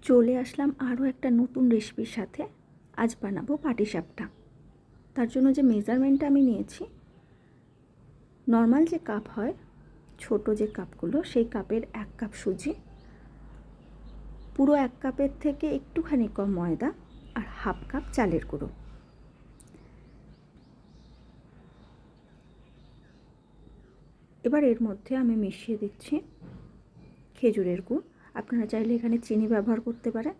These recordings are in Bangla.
চলে আসলাম আরও একটা নতুন রেসিপির সাথে। আজ বানাবো পাটিসাপটা। তার জন্য যে মেজারমেন্টটা আমি নিয়েছি, নর্মাল যে কাপ হয়, ছোট যে কাপগুলো, সেই কাপের 1 কাপ সুজি, পুরো 1 কাপের থেকে একটুখানি কম ময়দা আর 1/2 কাপ চালের গুঁড়ো। এবার এর মধ্যে আমি মিশিয়ে দিচ্ছি খেজুরের গুড়। আপনারা চাইলে এখানে চিনি ব্যবহার করতে পারেন,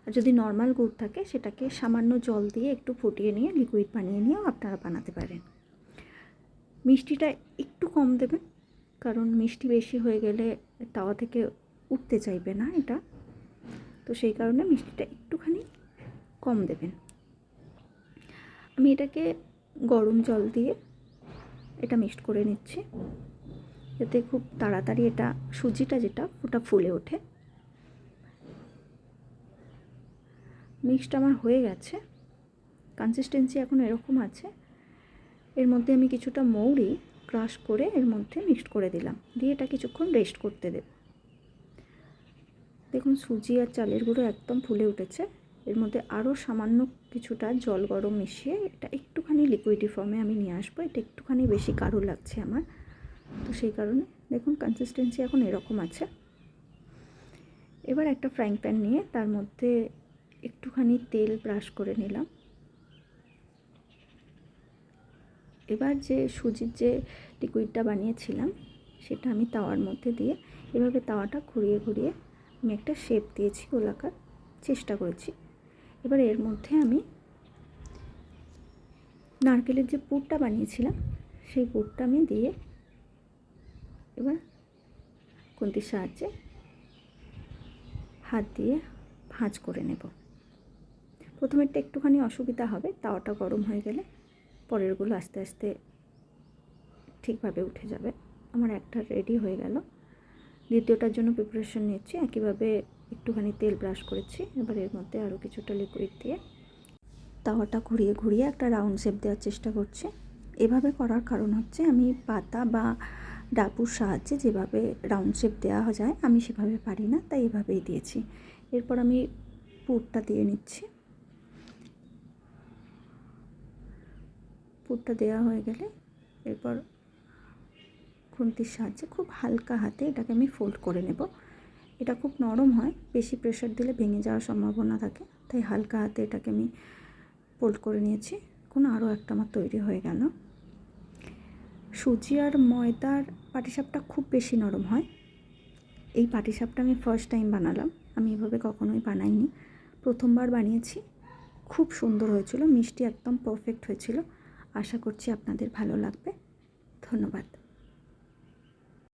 আর যদি নর্মাল গুড় থাকে সেটাকে সামান্য জল দিয়ে একটু ফুটিয়ে নিয়ে লিকুইড বানিয়ে নিয়েও আপনারা বানাতে পারেন। মিষ্টিটা একটু কম দেবেন, কারণ মিষ্টি বেশি হয়ে গেলে তাওয়া থেকে উঠতে চাইবে না এটা, তো সেই কারণে মিষ্টিটা একটুখানি কম দেবেন। আমি এটাকে গরম জল দিয়ে এটা মিক্সড করে নিচ্ছি, যাতে খুব তাড়াতাড়ি এটা সুজিটা যেটা ওটা ফুলে ওঠে। মিক্সড আমার হয়ে গেছে, কনসিস্টেন্সি এখন এরকম আছে। এর মধ্যে আমি কিছুটা মৌরি ক্রাশ করে এর মধ্যে মিক্সড করে দিলাম, দিয়ে এটা কিছুক্ষণ রেস্ট করতে দেব। দেখুন সুজি আর চালের গুঁড়ো একদম ফুলে উঠেছে। এর মধ্যে আরও সামান্য কিছুটা জল গরম মিশিয়ে এটা একটুখানি লিকুইডি ফর্মে আমি নিয়ে আসবো। এটা একটুখানি বেশি গাঢ় লাগছে আমার, তো সেই কারণে দেখুন কনসিস্টেন্সি এখন এরকম আছে। এবার একটা ফ্রাইং প্যান নিয়ে তার মধ্যে একটুখানি তেল ব্রাশ করে নিলাম। এবার যে সুজির যে লিকুইডটা বানিয়েছিলাম সেটা আমি তাওয়ার মধ্যে দিয়ে এভাবে তাওয়াটা ঘুরিয়ে ঘুরিয়ে আমি একটা শেপ দিয়েছি, গোলাকার চেষ্টা করেছি। এবার এর মধ্যে আমি নারকেলের যে পুরটা বানিয়েছিলাম সেই পুরটা আমি দিয়ে এবার খুন্তির সাহায্যে হাত দিয়ে ভাঁজ করে নেব। প্রথমেরটা একটুখানি অসুবিধা হবে, তাওয়াটা গরম হয়ে গেলে পরেরগুলো আস্তে আস্তে ঠিকভাবে উঠে যাবে। আমার একটা রেডি হয়ে গেল, দ্বিতীয়টার জন্য প্রিপারেশন নিচ্ছি। একইভাবে একটুখানি তেল ব্রাশ করেছি। এবার এর মধ্যে আরও কিছুটা লিকুইড দিয়ে তাওয়াটা ঘুরিয়ে ঘুরিয়ে একটা রাউন্ড শেপ দেওয়ার চেষ্টা করছি। এভাবে করার কারণ হচ্ছে আমি পাতা বা ডাপুর সাহায্যে যেভাবে রাউন্ড শেপ দেওয়া যায় আমি সেভাবে পারি না, তাই এভাবেই দিয়েছি। এরপর আমি পুরটা দিয়ে নিচ্ছি। পুরটা দেওয়া হয়ে গেলে এরপর খুন্তির সাহায্যে খুব হালকা হাতে এটাকে আমি ফোল্ড করে নেব। এটা খুব নরম হয়, বেশি প্রেশার দিলে ভেঙে যাওয়ার সম্ভাবনা থাকে, তাই হালকা হাতে এটাকে আমি ফোল্ড করে নিয়েছি। এখন আরও একটা আমার তৈরি হয়ে গেল। সুজি আর ময়দার পাটিসাপটা খুব বেশি নরম হয়। এই পাটিসাপটা আমি ফার্স্ট টাইম বানালাম, আমি এভাবে কখনোই বানাইনি, প্রথমবার বানিয়েছি। খুব সুন্দর হয়েছিল, মিষ্টি একদম পারফেক্ট হয়েছিল। আশা করছি আপনাদের ভালো লাগবে। ধন্যবাদ।